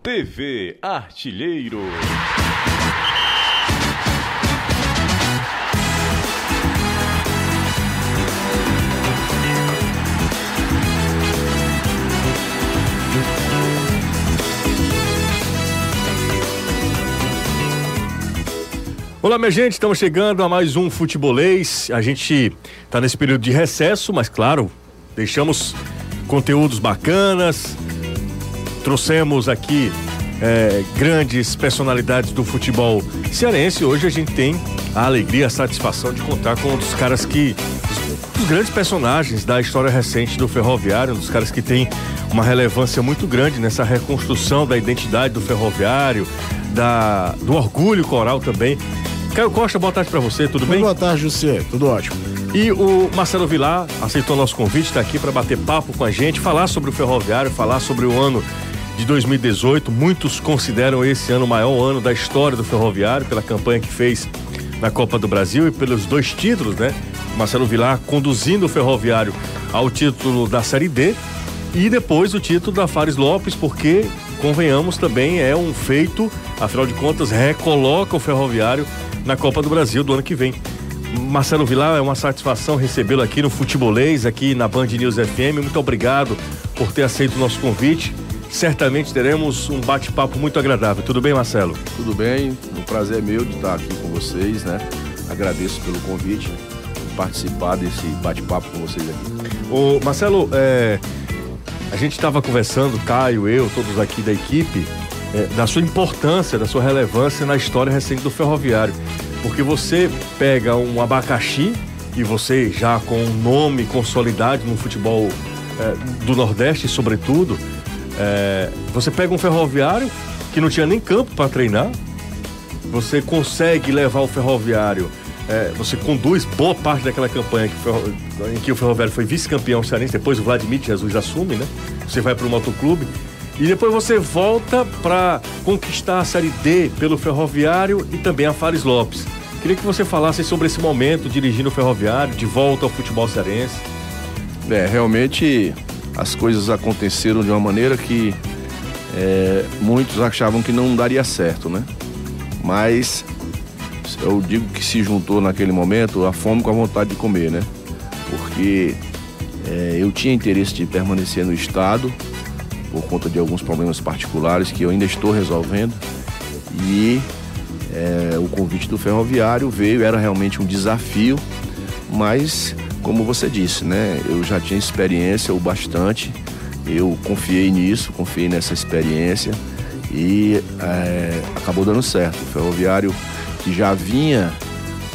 TV Artilheiro. Olá, minha gente, estamos chegando a mais um Futebolês. A gente está nesse período de recesso, mas claro, deixamos conteúdos bacanas, trouxemos aqui grandes personalidades do futebol cearense. Hoje a gente tem a alegria, a satisfação de contar com um dos caras dos grandes personagens da história recente do Ferroviário, um dos caras que tem uma relevância muito grande nessa reconstrução da identidade do Ferroviário, do orgulho coral também. Caio Costa, boa tarde pra você, tudo bem? Boa tarde, José, tudo ótimo. E o Marcelo Vilar aceitou o nosso convite, está aqui para bater papo com a gente, falar sobre o Ferroviário, falar sobre o ano de 2018. Muitos consideram esse ano o maior ano da história do Ferroviário, pela campanha que fez na Copa do Brasil e pelos 2 títulos, né? Marcelo Vilar conduzindo o Ferroviário ao título da Série D e depois o título da Fares Lopes, porque, convenhamos, também é um feito, afinal de contas, recoloca o Ferroviário na Copa do Brasil do ano que vem. Marcelo Vilar, é uma satisfação recebê-lo aqui no Futebolês, aqui na Band News FM. Muito obrigado por ter aceito o nosso convite. Certamente teremos um bate-papo muito agradável. Tudo bem, Marcelo? Tudo bem, um prazer meu de estar aqui com vocês, né? Agradeço pelo convite, de participar desse bate-papo com vocês aqui. Ô, Marcelo, a gente estava conversando, Caio, eu, todos aqui da equipe, da sua importância, da sua relevância na história recente do Ferroviário. Porque você pega um abacaxi e você já com um nome consolidado no futebol do Nordeste, sobretudo, você pega um Ferroviário que não tinha nem campo para treinar, você consegue levar o Ferroviário, você conduz boa parte daquela campanha em que o Ferroviário foi vice-campeão cearense, depois o Vladimir Jesus assume, né? Você vai para o motoclube e depois você volta para conquistar a Série D pelo Ferroviário e também a Fares Lopes. Queria que você falasse sobre esse momento dirigindo o Ferroviário, de volta ao futebol cearense. Realmente as coisas aconteceram de uma maneira que muitos achavam que não daria certo, né? Mas eu digo que se juntou naquele momento a fome com a vontade de comer, né? Porque eu tinha interesse de permanecer no estado por conta de alguns problemas particulares que eu ainda estou resolvendo e o convite do Ferroviário veio, era realmente um desafio, mas como você disse, né, eu já tinha experiência o bastante, eu confiei nisso, confiei nessa experiência e acabou dando certo. O Ferroviário, que já vinha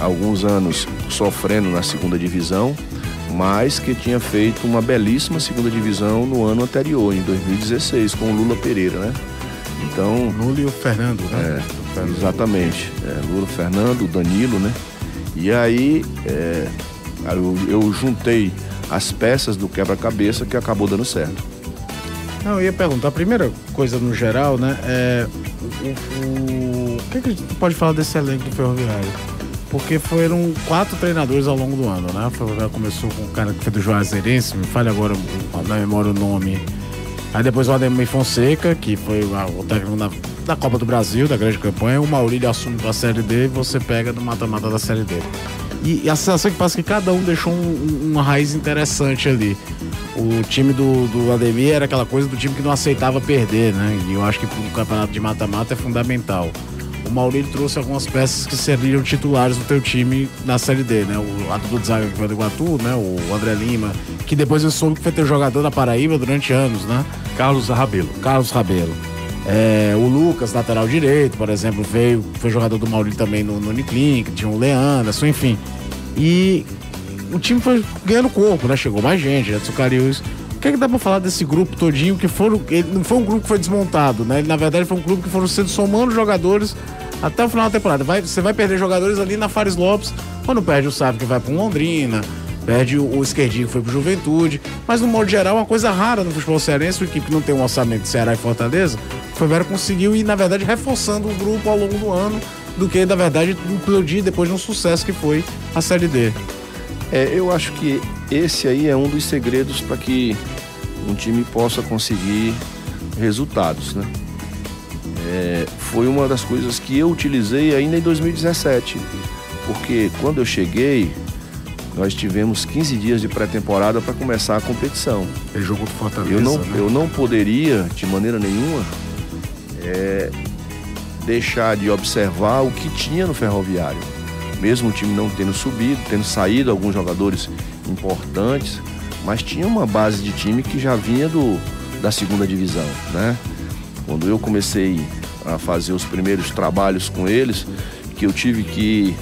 há alguns anos sofrendo na segunda divisão, mas que tinha feito uma belíssima segunda divisão no ano anterior, em 2016, com o Lula Pereira, né? Então, Lula e o Fernando, né? Exatamente. Lula, Fernando, Danilo, né? E aí eu juntei as peças do quebra-cabeça que acabou dando certo. Não, eu ia perguntar, a primeira coisa no geral, né? O que a gente pode falar desse elenco do Ferroviário? Porque foram 4 treinadores ao longo do ano, né? O Ferroviário começou com o cara que foi do Juazeirense, me falha agora na memória o nome. Aí depois o Ademir Fonseca, que foi o técnico da Copa do Brasil, da grande campanha. O Maurílio assume para a Série D e você pega no mata-mata da Série D. E a sensação que passa é que cada um deixou uma raiz interessante ali. O time do Ademir era aquela coisa do time que não aceitava perder, né? E eu acho que o campeonato de mata-mata é fundamental. O Maurílio trouxe algumas peças que seriam titulares do teu time na Série D, né? O Atudo de Zaga que foi do Iguatu, né? O André Lima, que depois eu soube que foi teu jogador da Paraíba durante anos, né? Carlos Rabelo. O Lucas, lateral direito, por exemplo, foi jogador do Maurílio também no Uniclinic, tinha o Leanderson, enfim. E o time foi ganhando corpo, né? Chegou mais gente, Edson Cariús. O que é que dá pra falar desse grupo todinho que ele não foi um grupo que foi desmontado, né? Ele, na verdade, foi um grupo que foram sendo somando jogadores até o final da temporada. Você vai perder jogadores ali na Fares Lopes, quando perde o Sávio que vai pro Londrina, perde o Esquerdinho que foi pro Juventude, mas no modo geral é uma coisa rara no futebol cearense, uma equipe que não tem um orçamento de Ceará e Fortaleza, o Ferroviário conseguiu ir, na verdade, reforçando o grupo ao longo do ano, do que, na verdade, implodir depois de um sucesso que foi a Série D. Eu acho que esse aí é um dos segredos para que um time possa conseguir resultados, né? foi uma das coisas que eu utilizei ainda em 2017. Porque quando eu cheguei, nós tivemos 15 dias de pré-temporada para começar a competição. Ele jogou do Fortaleza, Eu não poderia, de maneira nenhuma, deixar de observar o que tinha no Ferroviário. Mesmo o time não tendo subido, tendo saído alguns jogadores importantes, mas tinha uma base de time que já vinha da segunda divisão, né? Quando eu comecei a fazer os primeiros trabalhos com eles, que eu tive que ir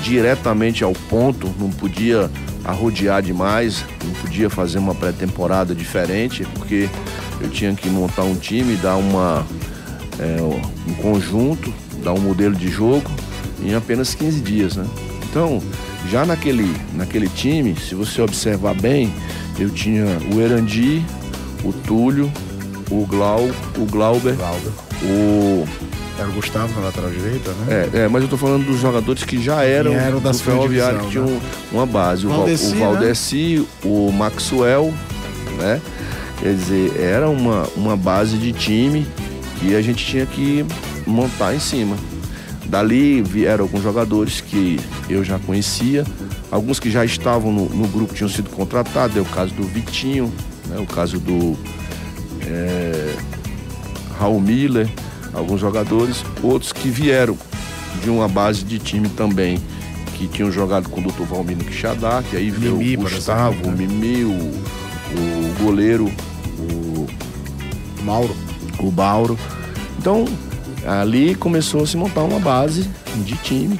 diretamente ao ponto, não podia arrodear demais, não podia fazer uma pré-temporada diferente, porque eu tinha que montar um time, dar um conjunto, dar um modelo de jogo em apenas 15 dias, né? Então, já naquele time, se você observar bem, eu tinha o Erandi, o Túlio, o Glauber, Era o Gustavo na lateral direita, né? Mas eu tô falando dos jogadores que já eram da do Ferroviário, que tinham uma base. Valdeci, o Valdeci, o Maxwell, né? Quer dizer, era uma base de time que a gente tinha que montar em cima. Dali vieram alguns jogadores que eu já conhecia, alguns que já estavam no grupo tinham sido contratados, é o caso do Vitinho, né? O caso do Raul Miller, alguns jogadores, outros que vieram de uma base de time também, que tinham jogado com o Dr. Valmino Quixadá, que aí veio o Gustavo, exemplo, né? O Mimi, o goleiro, o Mauro. Então, ali começou a se montar uma base de time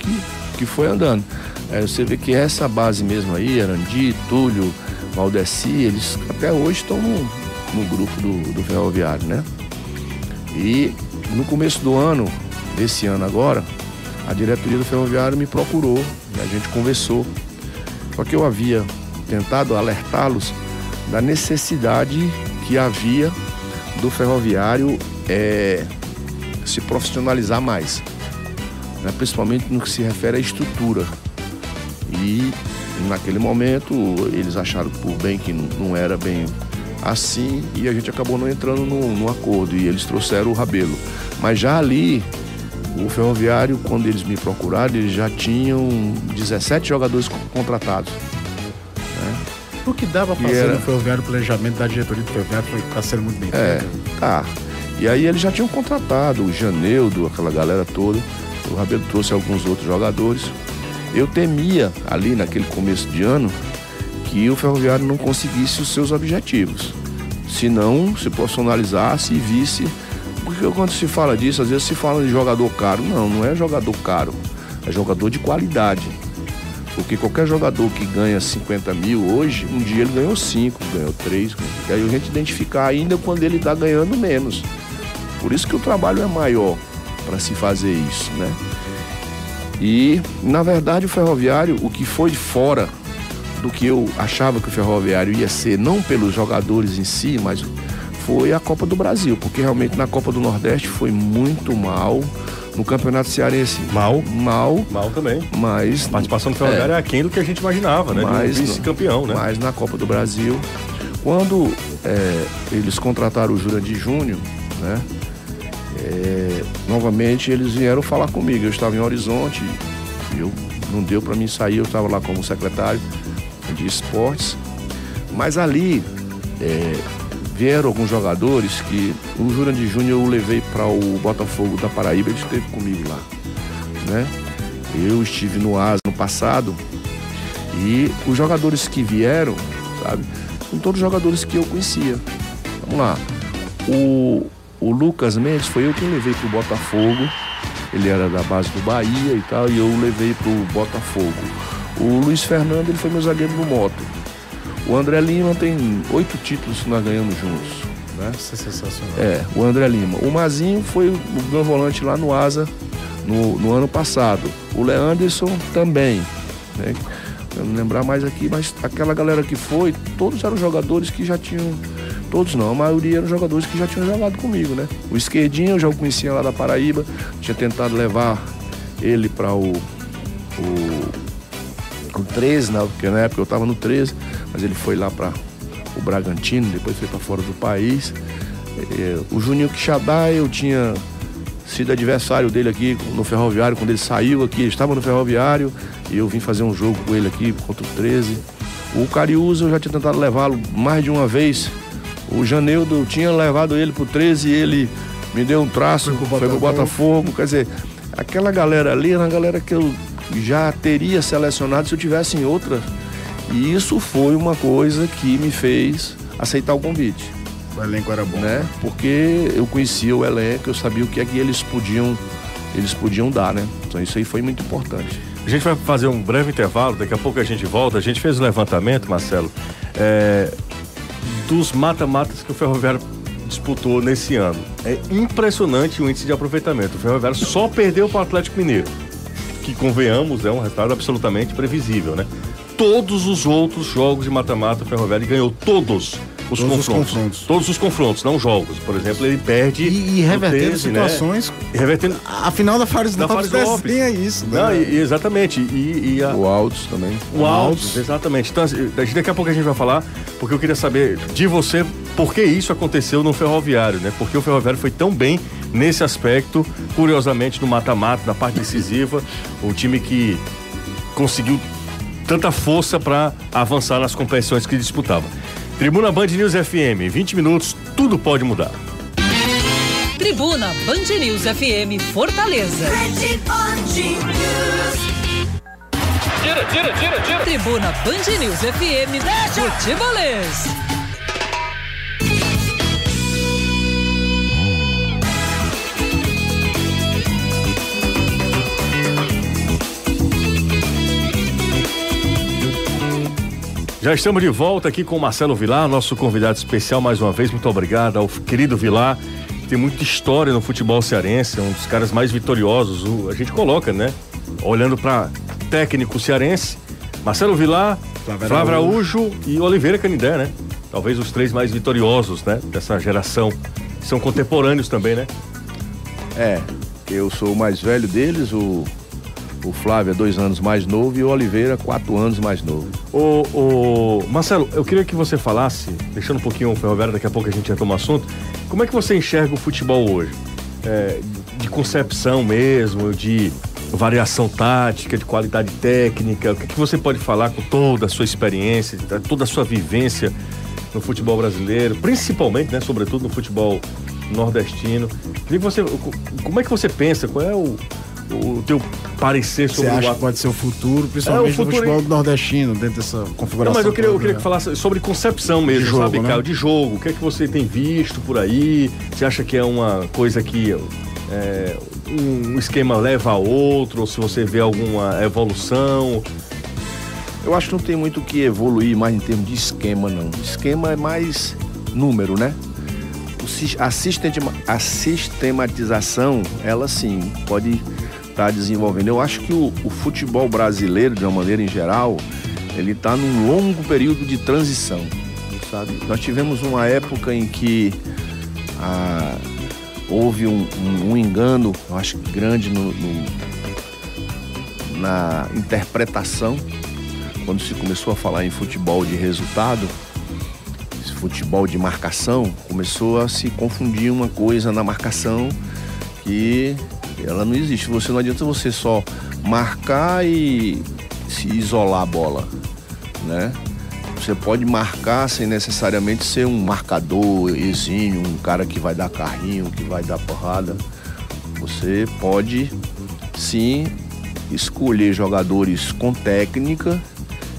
que foi andando. Você vê que essa base mesmo aí, Erandi, Túlio, Valdeci, eles até hoje estão no grupo do Ferroviário, né? E no começo do ano, desse ano agora, a diretoria do Ferroviário me procurou e a gente conversou. Só que eu havia tentado alertá-los da necessidade que havia do Ferroviário se profissionalizar mais, né? Principalmente no que se refere à estrutura. E naquele momento eles acharam por bem que não era bem assim e a gente acabou não entrando num acordo e eles trouxeram o Rabelo. Mas já ali, o Ferroviário, quando eles me procuraram, eles já tinham 17 jogadores contratados, né? O que dava pra fazer no Ferroviário, o planejamento da diretoria do Ferroviário está sendo muito bem feito. Tá. E aí eles já tinham contratado o Janeudo, aquela galera toda. O Rabelo trouxe alguns outros jogadores. Eu temia, ali naquele começo de ano, que o Ferroviário não conseguisse os seus objetivos. Se não se profissionalizasse e visse. Porque quando se fala disso, às vezes se fala de jogador caro. Não é jogador caro. É jogador de qualidade. Porque qualquer jogador que ganha 50 mil hoje, um dia ele ganhou 5, ganhou 3. E aí a gente identificar ainda quando ele está ganhando menos. Por isso que o trabalho é maior para se fazer isso, né? E, na verdade, o Ferroviário, o que foi fora do que eu achava que o Ferroviário ia ser, não pelos jogadores em si, mas foi a Copa do Brasil, porque realmente na Copa do Nordeste foi muito mal, no Campeonato Cearense mal também, mas a participação do Ferroviário é aquém do que a gente imaginava, né? Mas, de um vice-campeão, né? Mas na Copa do Brasil, quando eles contrataram o Jurandir Júnior, né? Novamente eles vieram falar comigo. Eu estava em Horizonte, não deu para mim sair, eu estava lá como secretário de esportes, mas ali vieram alguns jogadores que o Jurandir Júnior eu levei para o Botafogo da Paraíba, ele esteve comigo lá, né? Eu estive no ASA no passado e os jogadores que vieram, sabe, são todos jogadores que eu conhecia. Vamos lá, o Lucas Mendes foi eu quem levei pro Botafogo, ele era da base do Bahia e tal, e eu levei pro Botafogo. O Luiz Fernando, ele foi meu zagueiro no Moto. O André Lima tem 8 títulos que nós ganhamos juntos, né? Isso é sensacional. O André Lima. O Mazinho foi o meu volante lá no ASA no ano passado. O Leanderson também, né? Eu não lembrar mais aqui, mas aquela galera que foi, todos eram jogadores que já tinham... Todos não, a maioria eram jogadores que já tinham jogado comigo, né? O Esquerdinho eu já o conhecia lá da Paraíba, tinha tentado levar ele para o 13, né? Porque na época eu estava no 13, mas ele foi lá para o Bragantino, depois foi para fora do país. O Juninho Quixadá, eu tinha sido adversário dele aqui no Ferroviário, quando ele saiu aqui, ele estava no Ferroviário, e eu vim fazer um jogo com ele aqui contra o 13. O Cariúza, eu já tinha tentado levá-lo mais de uma vez. O Janeudo, eu tinha levado ele pro 13 e ele me deu um traço, foi pro Botafogo. Quer dizer, aquela galera ali era uma galera que eu já teria selecionado se eu tivesse em outra. E isso foi uma coisa que me fez aceitar o convite. O elenco era bom, né? Porque eu conhecia o elenco, eu sabia o que é que eles podiam dar, né? Então isso aí foi muito importante. A gente vai fazer um breve intervalo, daqui a pouco a gente volta. A gente fez um levantamento, Marcelo, dos mata-matas que o Ferroviário disputou nesse ano. É impressionante o índice de aproveitamento. O Ferroviário só perdeu para o Atlético Mineiro, que, convenhamos, é um resultado absolutamente previsível, né? Todos os outros jogos de mata-mata, o Ferroviário ganhou todos os confrontos. Todos os confrontos, não jogos. Por exemplo, ele perde... E revertendo situações... Né? Revertendo... A final da Fares Lopes desenha isso. Né? Não, exatamente. O Altos também. O Altos, exatamente. Então, daqui a pouco a gente vai falar, porque eu queria saber de você por que isso aconteceu no Ferroviário, né? Porque o Ferroviário foi tão bem nesse aspecto, curiosamente, no mata-mata, na parte decisiva, o time que conseguiu tanta força para avançar nas competições que disputava. Tribuna Band News FM, 20 minutos, tudo pode mudar. Tribuna Band News FM Fortaleza. Tira. Tribuna Band News FM Futebolês. Já estamos de volta aqui com o Marcelo Vilar, nosso convidado especial mais uma vez. Muito obrigado ao querido Vilar, que tem muita história no futebol cearense, é um dos caras mais vitoriosos. A gente coloca, né? Olhando para técnico cearense, Marcelo Vilar, Flávio Araújo e Oliveira Canindé, né? Talvez os três mais vitoriosos, né? Dessa geração. São contemporâneos também, né? Eu sou o mais velho deles, o Flávio é 2 anos mais novo e o Oliveira 4 anos mais novo. Marcelo, eu queria que você falasse, deixando um pouquinho o Ferroviário, daqui a pouco a gente retoma o assunto, como é que você enxerga o futebol hoje? De concepção mesmo, de variação tática, de qualidade técnica, o que você pode falar com toda a sua experiência, toda a sua vivência no futebol brasileiro, principalmente, né, sobretudo no futebol nordestino? Queria que você, como é que você pensa, qual é o teu parecer sobre Você acha que pode ser o futuro, principalmente no futebol nordestino, dentro dessa configuração? Não, mas eu queria que falasse sobre concepção mesmo, jogo, sabe, né? Caio? De jogo. O que é que você tem visto por aí? Você acha que é uma coisa que um esquema leva a outro, ou se você vê alguma evolução? Eu acho que não tem muito o que evoluir mais em termos de esquema, não. Esquema é mais número, né? A sistematização, ela sim, pode estar desenvolvendo. Eu acho que o futebol brasileiro, de uma maneira em geral, ele está num longo período de transição, sabe? Nós tivemos uma época em que houve um engano, eu acho que grande na interpretação, quando se começou a falar em futebol de resultado, futebol de marcação, começou a se confundir uma coisa na marcação que ela não existe. Não adianta você só marcar e se isolar a bola, né? Você pode marcar sem necessariamente ser um marcador exímio, um cara que vai dar carrinho, que vai dar porrada. Você pode sim escolher jogadores com técnica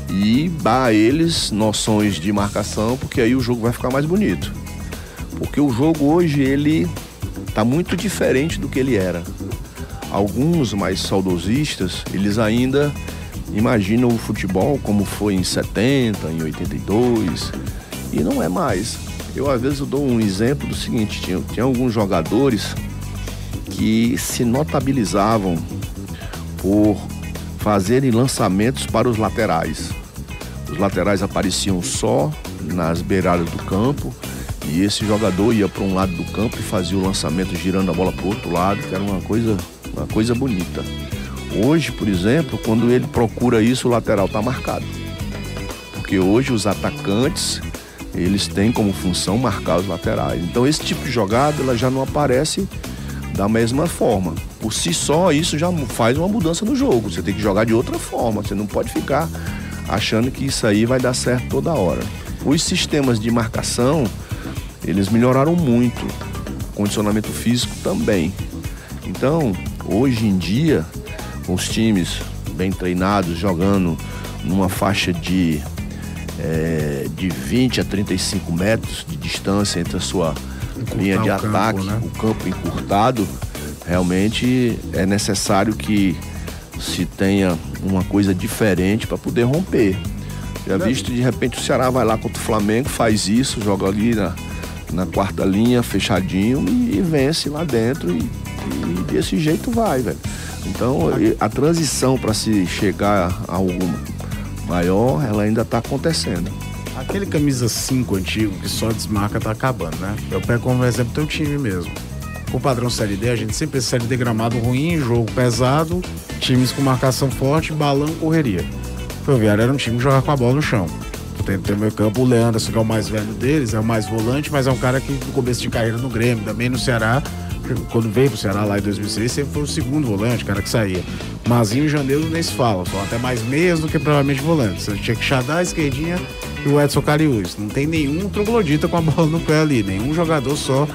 e dar a eles noções de marcação, porque aí o jogo vai ficar mais bonito. Porque o jogo hoje, ele tá muito diferente do que ele era. Alguns mais saudosistas, eles ainda imaginam o futebol como foi em 70, em 82, e não é mais. Eu, às vezes, eu dou um exemplo do seguinte, tinha alguns jogadores que se notabilizavam por fazerem lançamentos para os laterais. Os laterais apareciam só nas beiradas do campo e esse jogador ia para um lado do campo e fazia o lançamento girando a bola para o outro lado, que era uma coisa bonita. Hoje, por exemplo, quando ele procura isso, o lateral está marcado. Porque hoje os atacantes eles têm como função marcar os laterais. Então esse tipo de jogada ela já não aparece da mesma forma. Por si só, isso já faz uma mudança no jogo. Você tem que jogar de outra forma. Você não pode ficar achando que isso aí vai dar certo toda hora. Os sistemas de marcação, eles melhoraram muito. Condicionamento físico também. Então, hoje em dia, com os times bem treinados, jogando numa faixa de 20 a 35 metros de distância entre a sua linha de ataque, né? O campo encurtado, realmente é necessário que se tenha uma coisa diferente para poder romper. Já visto, de repente o Ceará vai lá contra o Flamengo, faz isso, joga ali na quarta linha, fechadinho e vence lá dentro e desse jeito vai, velho. Então a transição para se chegar a algo maior, ela ainda está acontecendo. Aquele camisa 5 antigo que só desmarca tá acabando, né? Eu pego como exemplo teu time mesmo. Com o padrão Série D, a gente sempre pensa Série D gramado ruim, jogo pesado, times com marcação forte, balão, correria. O Ferroviário era um time que jogava com a bola no chão. Tem no meio campo o Leandro, que é o mais velho deles, é o mais volante, mas é um cara que no começo de carreira no Grêmio, também no Ceará, quando veio pro Ceará lá em 2006, sempre foi o segundo volante, cara que saía. Mazinho e Janeiro nem se falam, são até mais meias do que provavelmente volantes. Você tinha que Xadá, esquerdinha e o Edson Cariús. Não tem nenhum troglodita com a bola no pé ali, nenhum jogador só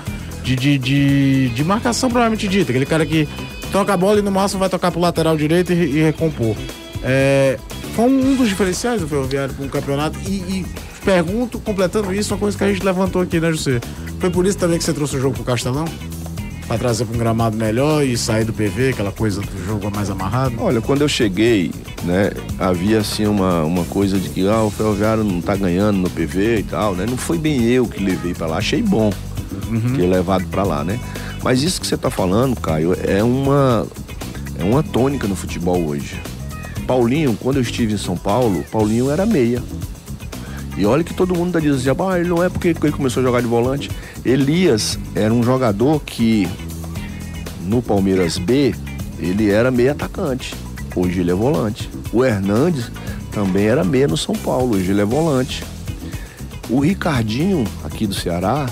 de marcação provavelmente dita. Aquele cara que toca a bola e no máximo vai tocar pro lateral direito e recompor. Foi um dos diferenciais do Ferroviário para um campeonato e pergunto, completando isso, uma coisa que a gente levantou aqui, né, José? Foi por isso também que você trouxe o jogo pro Castelão? Para trazer para um gramado melhor e sair do PV, aquela coisa do jogo mais amarrado? Olha, quando eu cheguei, né, havia assim uma coisa de que o Ferroviário não tá ganhando no PV e tal, né? Não foi bem eu que levei para lá, achei bom ter levado para lá, né? Mas isso que você tá falando, Caio, é uma tônica no futebol hoje. Paulinho, quando eu estive em São Paulo, Paulinho era meia. E olha que todo mundo tá dizendo, ele não é porque ele começou a jogar de volante. Elias era um jogador que no Palmeiras B, ele era meia atacante. Hoje ele é volante. O Hernandes também era meia no São Paulo, hoje ele é volante. O Ricardinho, aqui do Ceará,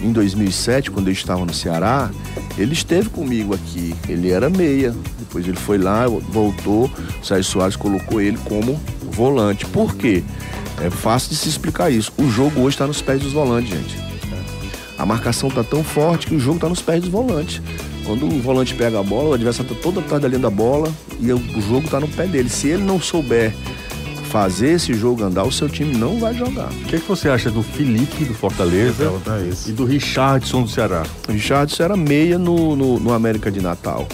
em 2007, quando eu estava no Ceará, ele esteve comigo aqui, ele era meia. Depois ele foi lá, voltou, o Sérgio Soares colocou ele como volante. Por quê? É fácil de se explicar isso. O jogo hoje está nos pés dos volantes, gente. A marcação está tão forte que o jogo está nos pés dos volantes. Quando o volante pega a bola, o adversário está todo atrás da linha da bola e o jogo está no pé dele. Se ele não souber fazer esse jogo andar, o seu time não vai jogar. O que você acha do Felipe, do Fortaleza, e do Richardson, do Ceará? O Richardson era meia no América de Natal.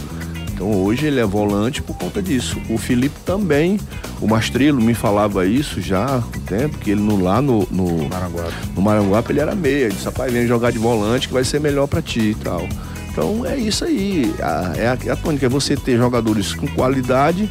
Então hoje ele é volante por conta disso. O Felipe também, o Mastrilo me falava isso já há um tempo, que ele lá no Maranguape ele era meia. Ele disse, rapaz, vem jogar de volante que vai ser melhor pra ti e tal. Então é isso aí, a tônica é você ter jogadores com qualidade,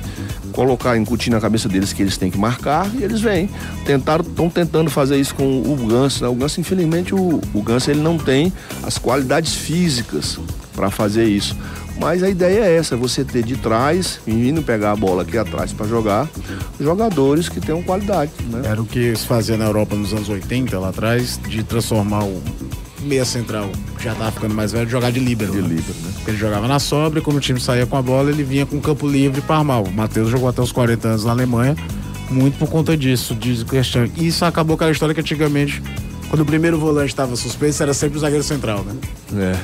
incutir na cabeça deles que eles têm que marcar e eles vêm. Estão tentando fazer isso com o Ganso, né? O Ganso, infelizmente, o Ganso ele não tem as qualidades físicas para fazer isso. Mas a ideia é essa, você ter de trás, vindo pegar a bola aqui atrás para jogar, jogadores que tenham qualidade, né? Era o que se fazia na Europa nos anos 80, lá atrás, de transformar o meia central, que já tava ficando mais velho, de jogar de líbero. De líbero, né? Porque ele jogava na sobra e quando o time saía com a bola, ele vinha com o campo livre para armar. O Matheus jogou até os 40 anos na Alemanha, muito por conta disso, de questão. E isso acabou aquela história que antigamente, quando o primeiro volante estava suspenso, era sempre o zagueiro central, né?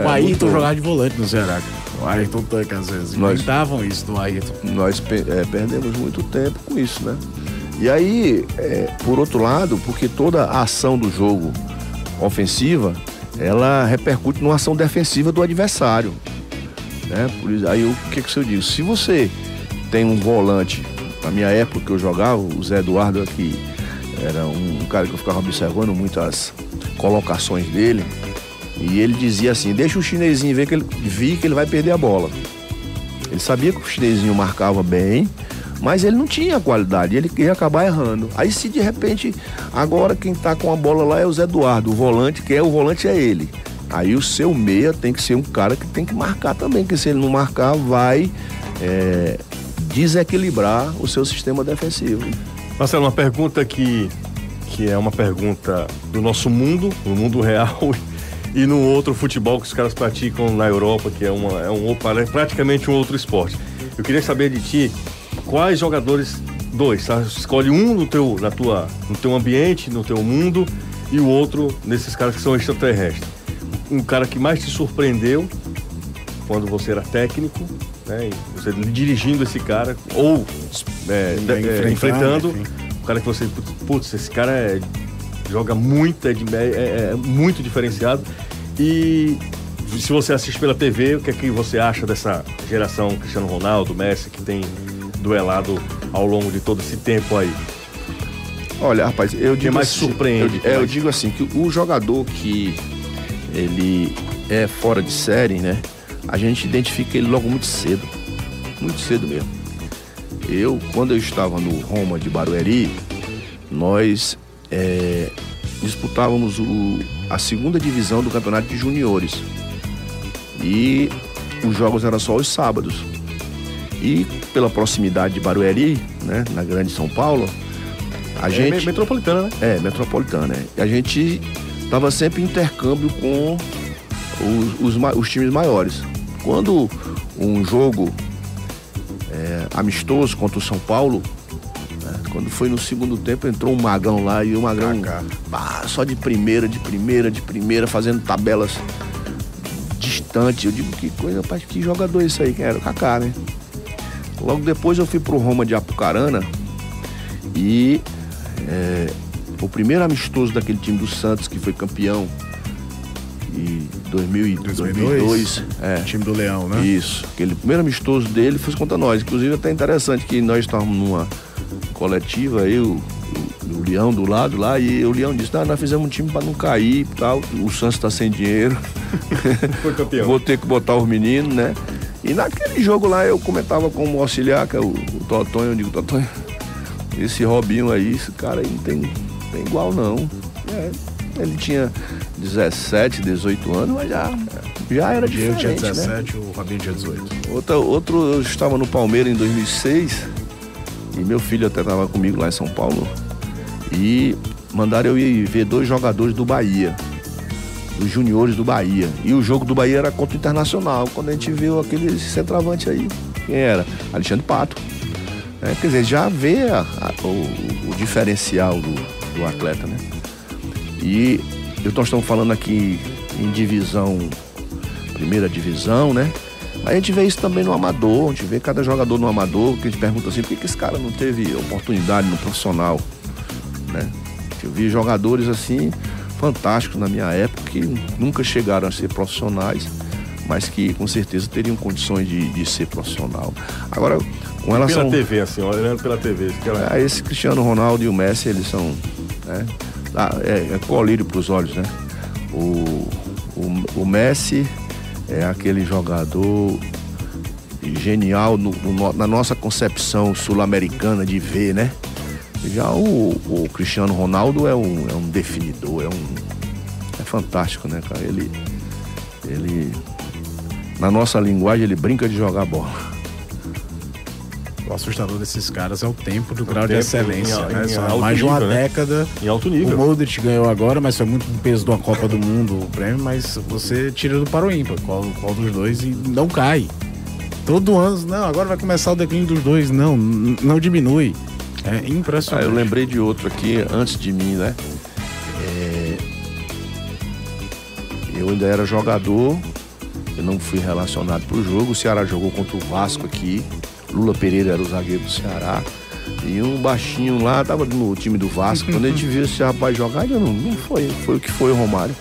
O Ayrton jogava de volante no Ceará. O Ayrton tanca às vezes. Inventavam isso do Ayrton. Nós perdemos muito tempo com isso, né? E aí, por outro lado, porque toda a ação do jogo ofensiva, ela repercute numa ação defensiva do adversário, né? Por isso, aí o que eu digo? Se você tem um volante, na minha época que eu jogava, o Zé Eduardo aqui, era um cara que eu ficava observando muitas colocações dele, e ele dizia assim, deixa o chinesinho ver que ele vai perder a bola. Ele sabia que o chinesinho marcava bem, mas ele não tinha qualidade, ele ia acabar errando. Aí se de repente, agora quem tá com a bola lá é o Zé Eduardo, o volante é ele. Aí o seu meia tem que ser um cara que tem que marcar também, porque se ele não marcar, vai desequilibrar o seu sistema defensivo. Marcelo, uma pergunta que que é uma pergunta do nosso mundo, no mundo real, e no outro futebol que os caras praticam na Europa, que é praticamente um outro esporte. Eu queria saber de ti, quais jogadores, dois, tá? Escolhe um no teu ambiente, no teu mundo, e o outro nesses caras que são extraterrestres. Um cara que mais te surpreendeu quando você era técnico, né? E você dirigindo esse cara, ou enfrentando, o cara que você, putz, esse cara joga muito, é muito diferenciado. E se você assiste pela TV, o que é que você acha dessa geração Cristiano Ronaldo, Messi, que tem duelado ao longo de todo esse tempo aí? Olha, rapaz, eu digo mais assim, surpreende? Eu digo assim, que o jogador que ele é fora de série, né? A gente identifica ele logo muito cedo mesmo. Quando eu estava no Roma de Barueri, nós disputávamos a segunda divisão do campeonato de juniores. E os jogos eram só aos sábados. E pela proximidade de Barueri, né, na grande São Paulo, a gente... Metropolitana, né? Metropolitana, né? A gente estava sempre em intercâmbio com os times maiores. Quando um jogo amistoso contra o São Paulo, né, quando foi no segundo tempo, entrou um Magão lá, e o Magão só de primeira, fazendo tabelas distantes. Eu digo, que coisa, rapaz, que jogador esse aí? Quem era? O Kaká, né? Logo depois eu fui pro Roma de Apucarana e o primeiro amistoso daquele time do Santos, que foi campeão em 2002. Time do Leão, né? Isso. Aquele primeiro amistoso dele foi contra nós. Inclusive, até interessante que nós estávamos numa coletiva, o Leão do lado lá, e o Leão disse, nós fizemos um time para não cair e tal, o Santos está sem dinheiro. Foi campeão. Vou ter que botar os meninos, né? E naquele jogo lá eu comentava como auxiliar, que é o Totonho, eu digo, Totonho, esse Robinho aí, esse cara aí não tem igual não. Ele tinha 17, 18 anos, mas já era diferente, eu tinha 17, né? O Robinho tinha 18. Outro, eu estava no Palmeiras em 2006, e meu filho até estava comigo lá em São Paulo, e mandaram eu ir ver 2 jogadores do Bahia, dos juniores do Bahia. E o jogo do Bahia era contra o Internacional. Quando a gente viu aquele centroavante aí, quem era? Alexandre Pato. Quer dizer, já vê o diferencial do atleta, né? E nós estamos falando aqui em primeira divisão, né? A gente vê isso também no amador, a gente vê cada jogador no amador, que a gente pergunta assim, por que esse cara não teve oportunidade no profissional, né? Eu vi jogadores assim, fantásticos na minha época, que nunca chegaram a ser profissionais, mas que com certeza teriam condições de ser profissional. Agora, com relação... Pela TV, assim, olhando pela TV. Esse Cristiano Ronaldo e o Messi, eles são... colírio para os olhos, né? O Messi é aquele jogador genial na nossa concepção sul-americana de ver, né? Já o Cristiano Ronaldo é um definidor, é fantástico, né, cara? Ele, na nossa linguagem, ele brinca de jogar bola. O assustador desses caras é o tempo do grau de excelência, né? Há mais de uma década. Em alto nível. O Modric ganhou agora, mas foi muito no peso de uma Copa do Mundo o prêmio, mas você tira do para o ímpar, qual dos dois, e não cai. Todo ano, não, agora vai começar o declínio dos dois, não diminui. É impressionante. Eu lembrei de outro aqui, antes de mim, né? Eu ainda era jogador, eu não fui relacionado pro jogo, o Ceará jogou contra o Vasco aqui, Lula Pereira era o zagueiro do Ceará, e um baixinho lá, tava no time do Vasco, quando a gente viu esse rapaz jogar, ele não foi o que foi o Romário.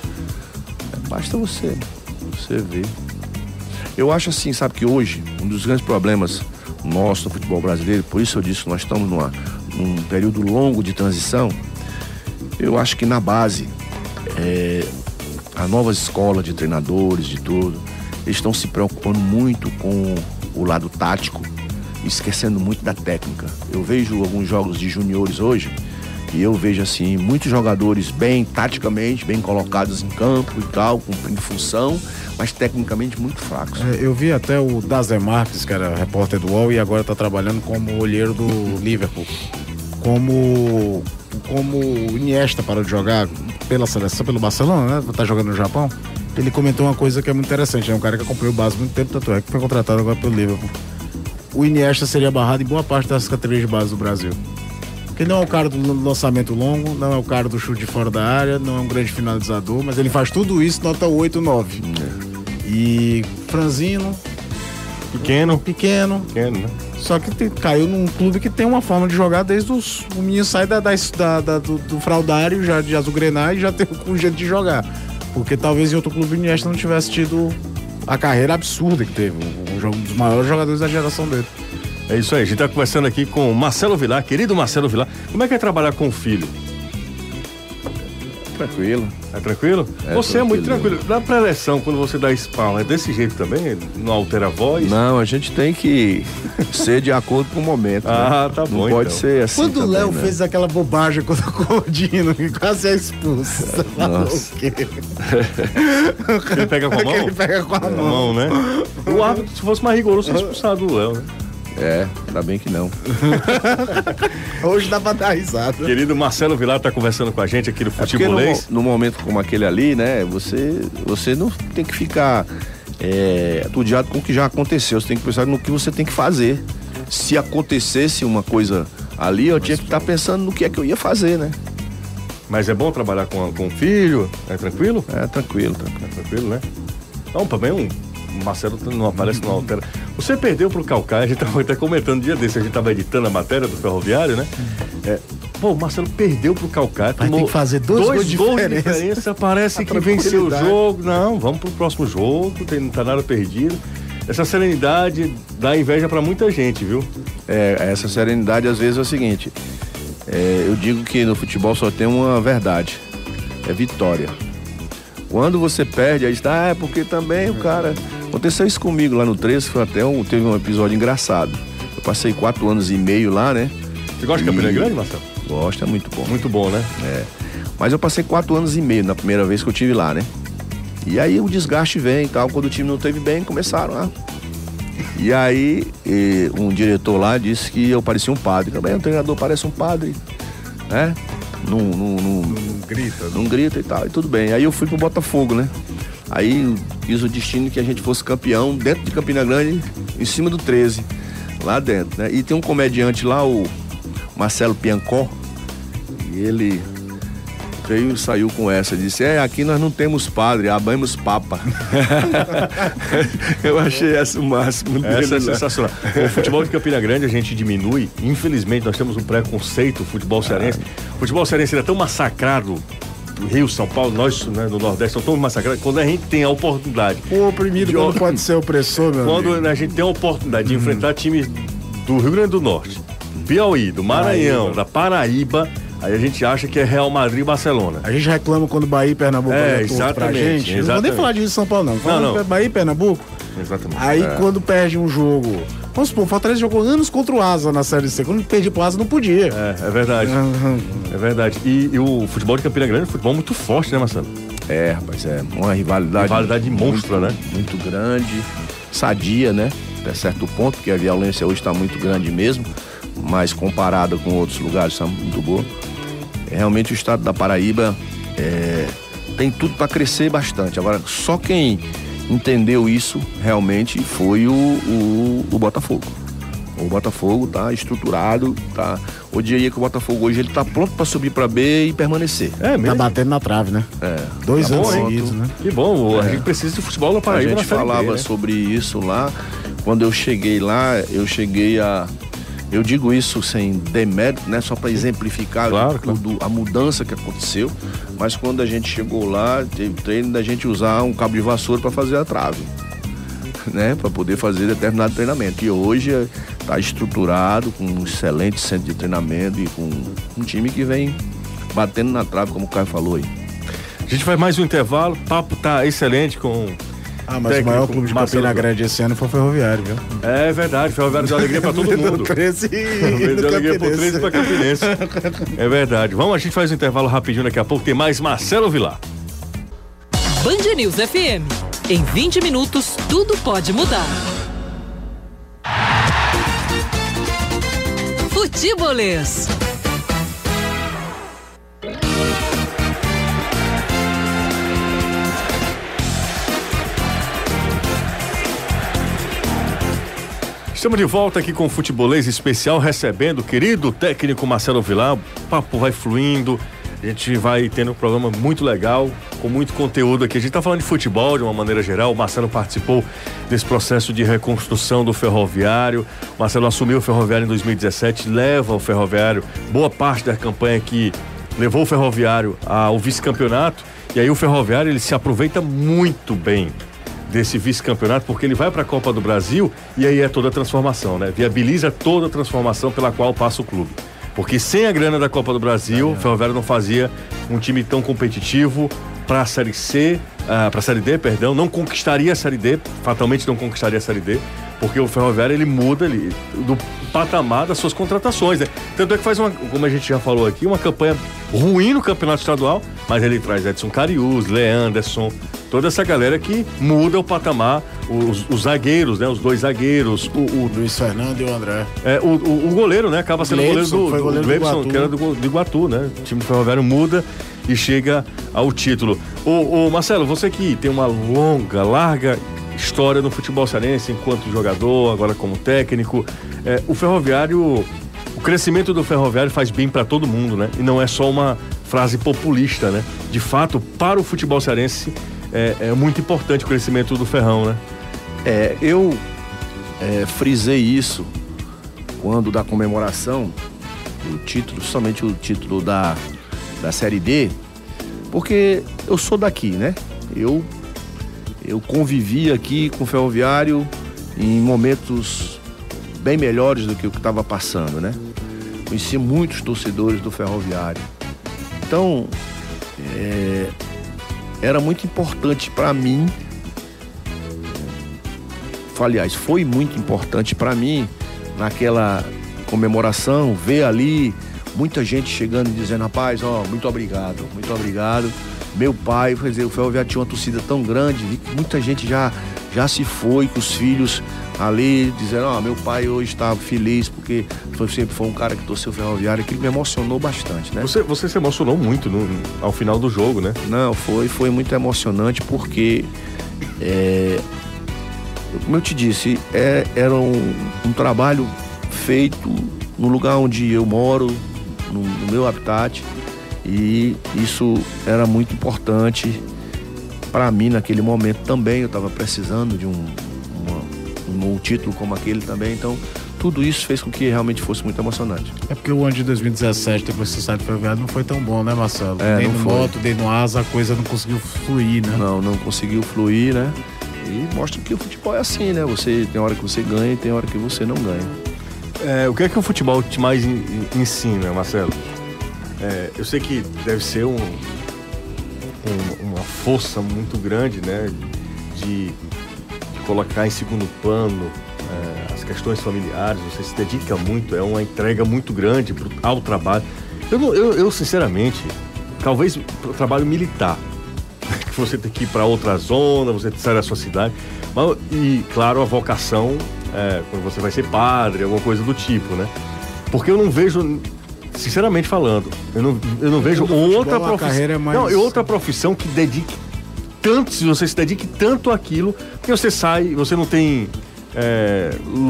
Basta você ver. Eu acho assim, sabe, que hoje, um dos grandes problemas nosso no futebol brasileiro, por isso eu disse que nós estamos num período longo de transição, eu acho que na base, a nova escola de treinadores, de tudo, eles estão se preocupando muito com o lado tático, esquecendo muito da técnica. Eu vejo alguns jogos de juniores hoje, e eu vejo assim, muitos jogadores taticamente, bem colocados em campo e tal, cumprindo função, mas tecnicamente muito fracos. Eu vi até o Dazer Marques, que era repórter do UOL, e agora está trabalhando como olheiro do Liverpool. como o Iniesta parou de jogar pela seleção, pelo Barcelona, né? Tá jogando no Japão. Ele comentou uma coisa que é muito interessante, é um cara que acompanhou o base há muito tempo, tanto é que foi contratado agora pelo Liverpool. O Iniesta seria barrado em boa parte das categorias de base do Brasil. Porque não é o cara do lançamento longo, não é o cara do chute de fora da área, não é um grande finalizador, mas ele faz tudo isso nota 8, 9. E franzino, Pequeno, né? só que caiu num clube que tem uma forma de jogar desde o menino sai do fraudário já de azul-grená e já tem um jeito de jogar. Porque talvez em outro clube o Iniesta não tivesse tido a carreira absurda que teve, um dos maiores jogadores da geração dele. É isso aí, a gente tá conversando aqui com o Marcelo Vilar, querido Marcelo Vilar. Como é que é trabalhar com o filho? Tranquilo. É tranquilo? Você tranquilo. É muito tranquilo. Na pré-eleção, quando você dá spawn, é desse jeito também? Não altera a voz? Não, a gente tem que ser de acordo com o momento. Ah, tá bom, não pode então. ser assim. Quando o também, Léo né? fez aquela bobagem contra o Cordino, que quase é expulso. Nossa. Ele pega com a mão? Ele pega com a mão. né? O árbitro, se fosse mais rigoroso, tinha expulsado o Léo, né? Ainda bem que não. Hoje dá pra dar risada. Querido Marcelo Vilar tá conversando com a gente aqui no Porque Futebolês. no momento como aquele ali, né, você não tem que ficar atudiado com o que já aconteceu. Você tem que pensar no que você tem que fazer. Se acontecesse uma coisa ali, eu tinha que estar pensando no que é que eu ia fazer, né? Mas é bom trabalhar com o filho? É tranquilo? É, tranquilo. É tranquilo, né? Não, também o Marcelo não aparece, não altera. Você perdeu pro Caucaia, a gente tava até comentando um dia desse, a gente tava editando a matéria do Ferroviário, né? O Marcelo perdeu pro Caucaia. Vai ter que fazer dois gols de diferença. Parece que venceu o jogo. Não, vamos pro próximo jogo, não tá nada perdido. Essa serenidade dá inveja pra muita gente, viu? Essa serenidade às vezes é o seguinte, eu digo que no futebol só tem uma verdade, é vitória. Quando você perde, aí está, porque também o cara... Aconteceu isso comigo lá no 13, teve um episódio engraçado. Eu passei 4 anos e meio lá, né? Você gosta de Campina Grande, Marcelo? Gosto, é muito bom. Muito bom, né? Mas eu passei 4 anos e meio na primeira vez que eu tive lá, né? E aí o desgaste vem e tal, quando o time não teve bem, começaram lá. E aí um diretor lá disse que eu parecia um padre. Também o treinador parece um padre, né? Não grita e tal, e tudo bem. Aí eu fui pro Botafogo, né? Aí quis o destino que a gente fosse campeão dentro de Campina Grande, em cima do 13, lá dentro, né? E tem um comediante lá, o Marcelo Piancó, e ele veio e saiu com essa, disse, aqui nós não temos padre, abamos papa. Eu achei essa o máximo dele. Essa é sensacional. O futebol de Campina Grande a gente diminui, infelizmente nós temos um preconceito, o futebol cearense. O futebol cearense é tão massacrado, Rio, São Paulo, nós, né, no Nordeste, são tão massacrados, quando a gente tem a oportunidade. O oprimido quando pode ser opressor, meu amigo. Quando a gente tem a oportunidade de enfrentar times do Rio Grande do Norte, Piauí, do Maranhão, da Paraíba, aí a gente acha que é Real Madrid e Barcelona. A gente reclama quando Bahia e Pernambuco exatamente, pra gente. Não vou nem falar de São Paulo, não. Falando Bahia e Pernambuco. Exatamente. Aí quando perde um jogo... Vamos supor, o Fortaleza jogou anos contra o Asa na Série C. Quando perdi pro Asa, não podia. É verdade. É verdade. E o futebol de Campina Grande é um futebol muito forte, né, Marcelo? Rapaz, é uma rivalidade monstra, né? Muito grande, sadia, né? Até certo ponto, porque a violência hoje está muito grande mesmo, mas comparada com outros lugares está muito boa. Realmente o estado da Paraíba tem tudo para crescer bastante. Agora, só quem entendeu isso realmente foi o Botafogo. O Botafogo tá estruturado, tá. Eu diria que o Botafogo hoje ele tá pronto para subir para B e permanecer. Tá batendo na trave, né? 2 anos seguidos, né? Que bom, a gente precisa de futebol na Paraíba. A gente falava sobre isso lá. Quando eu cheguei lá, eu digo isso sem demérito, né? Só para exemplificar a mudança que aconteceu. Mas quando a gente chegou lá, teve treino da gente usar um cabo de vassoura para fazer a trave, né? Para poder fazer determinado treinamento. E hoje está estruturado, com um excelente centro de treinamento e com um time que vem batendo na trave, como o Caio falou aí. A gente faz mais um intervalo, o papo tá excelente com... mas o maior clube de Campina Grande esse ano foi o Ferroviário, viu? É verdade, Ferroviário deu alegria pra todo mundo. Deu alegria pro 13 e pra Campinense. É verdade. A gente faz um intervalo rapidinho, daqui a pouco tem mais Marcelo Vilar. Band News FM. Em 20 minutos, tudo pode mudar. Futebolês. Estamos de volta aqui com o Futebolês Especial, recebendo o querido técnico Marcelo Vilar. O papo vai fluindo, a gente vai tendo um programa muito legal, com muito conteúdo aqui. A gente está falando de futebol de uma maneira geral. O Marcelo participou desse processo de reconstrução do Ferroviário. O Marcelo assumiu o Ferroviário em 2017, leva o Ferroviário, boa parte da campanha que levou o Ferroviário ao vice-campeonato. E aí o Ferroviário, ele se aproveita muito bem desse vice-campeonato, porque ele vai para a Copa do Brasil e aí é toda a transformação, né? Viabiliza toda a transformação pela qual passa o clube. Porque sem a grana da Copa do Brasil, o Ferroviário não fazia um time tão competitivo para a Série C, para a Série D, perdão, não conquistaria a Série D, fatalmente não conquistaria a Série D, porque o Ferroviário, ele muda do patamar das suas contratações, né? Tanto é que faz como a gente já falou aqui, uma campanha ruim no Campeonato Estadual, mas ele traz Edson Cariús, Leanderson, toda essa galera que muda o patamar, os zagueiros, né? Os dois zagueiros, o Luiz Fernando e o André. O goleiro, né? Acaba sendo o goleiro do Gleibson, que era do Iguatu, né? O time do Ferroviário muda e chega ao título. Marcelo, você que tem uma larga história no futebol cearense, enquanto jogador, agora como técnico, o Ferroviário, o crescimento do Ferroviário faz bem para todo mundo, né? E não é só uma frase populista, né? De fato, para o futebol cearense, é muito importante o crescimento do Ferrão, né? Eu frisei isso quando da comemoração, somente o título da Série D, porque eu sou daqui, né? Eu convivi aqui com o Ferroviário em momentos bem melhores do que o que estava passando, né? Conheci muitos torcedores do Ferroviário. Então, era muito importante para mim, aliás, foi muito importante para mim naquela comemoração, ver ali muita gente chegando e dizendo, rapaz, muito obrigado. Meu pai, quer dizer, o Ferroviário tinha uma torcida tão grande, vi que muita gente já se foi, que os filhos ali dizendo, meu pai hoje está feliz porque sempre foi um cara que torceu o Ferroviário, aquilo me emocionou bastante, né? Você se emocionou muito ao final do jogo, né? Não, foi muito emocionante porque, como eu te disse, era um trabalho feito no lugar onde eu moro, no meu habitat, e isso era muito importante para mim naquele momento também. Eu estava precisando de um título como aquele também, então tudo isso fez com que realmente fosse muito emocionante. É porque o ano de 2017, depois que você sai do Ferroviário, não foi tão bom, né, Marcelo? Nem no moto, nem no asa, a coisa não conseguiu fluir, né? Não conseguiu fluir, né? E mostra que o futebol é assim, né? Tem hora que você ganha e tem hora que você não ganha. O que é que o futebol te mais ensina, Marcelo? Eu sei que deve ser uma força muito grande, né? De colocar em segundo plano as questões familiares. Você se dedica muito, é uma entrega muito grande ao trabalho. Eu sinceramente, talvez pro trabalho militar, que você tem que ir para outra zona, você sai da sua cidade, e claro, a vocação, quando você vai ser padre, alguma coisa do tipo, né? Porque eu não vejo, sinceramente falando, eu não vejo outra profissão, outra profissão que dedique tanto, se você se dedique tanto àquilo, porque você sai, você não tem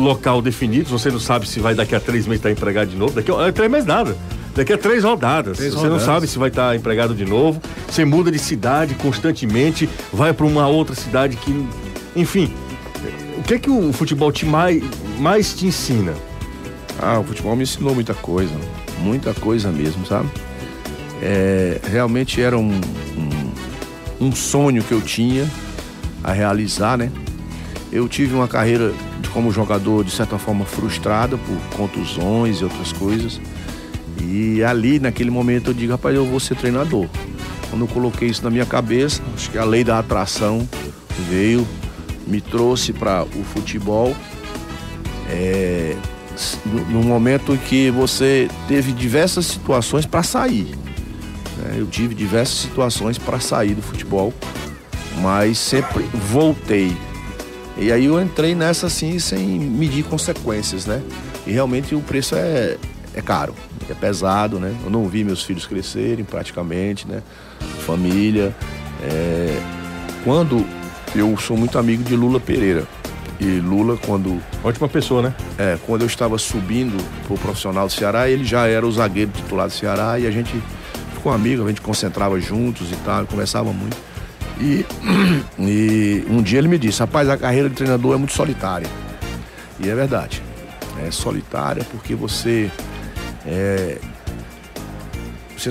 local definido, você não sabe se vai daqui a 3 meses estar empregado de novo, daqui a 3 meses nada, daqui a 3 rodadas, você não sabe se vai estar empregado de novo, você muda de cidade constantemente, vai para uma outra cidade que, enfim, o que é que o futebol mais te ensina? O futebol me ensinou muita coisa mesmo, sabe? Realmente era um sonho que eu tinha a realizar, né? Eu tive uma carreira como jogador, de certa forma, frustrada por contusões e outras coisas. E ali, naquele momento, eu digo, rapaz, eu vou ser treinador. Quando eu coloquei isso na minha cabeça, acho que a lei da atração veio, me trouxe para o futebol. No momento em que você teve diversas situações para sair. Eu tive diversas situações para sair do futebol, mas sempre voltei. E aí eu entrei nessa assim, sem medir consequências, né? E realmente o preço é caro, é pesado, né? Eu não vi meus filhos crescerem praticamente, né? Família. Quando eu sou muito amigo de Lula Pereira, E Lula, quando Ótima pessoa, né? quando eu estava subindo pro profissional do Ceará, ele já era o zagueiro titular do Ceará e a gente ficou amigo, a gente concentrava juntos e tal, conversava muito. E um dia ele me disse: rapaz, a carreira de treinador é muito solitária. E é verdade. É solitária porque você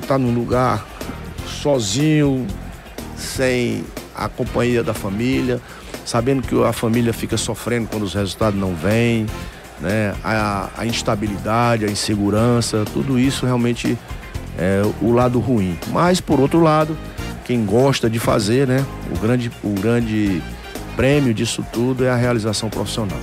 tá num lugar sozinho, sem a companhia da família, sabendo que a família fica sofrendo quando os resultados não vêm, né? A instabilidade, a insegurança, tudo isso realmente é o lado ruim. Mas, por outro lado, quem gosta de fazer, né? O grande prêmio disso tudo é a realização profissional.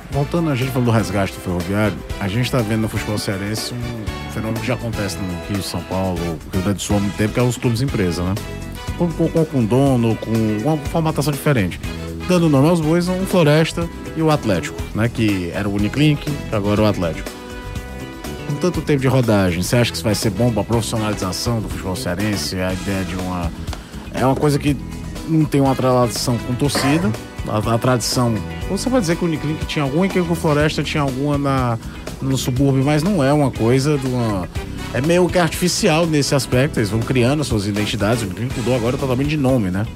Voltando, a gente falou do resgate do Ferroviário, a gente está vendo no futebol cearense um fenômeno que já acontece no Rio, São Paulo, Rio Grande do Sul há muito tempo, que é os clubes empresa, né? Com dono, com uma formatação diferente. Dando nome aos bois, um Floresta e o Atlético, né? Que era o Uniclinic, agora o Atlético. Com tanto tempo de rodagem, você acha que isso vai ser bom para a profissionalização do futebol cearense? A ideia de é uma coisa que não tem uma relação com torcida. A tradição, você pode dizer que o Uniclinic tinha alguma e que o Floresta tinha alguma no subúrbio, mas não é uma coisa é meio que artificial nesse aspecto. Eles vão criando as suas identidades. O Uniclinic mudou agora totalmente de nome, né?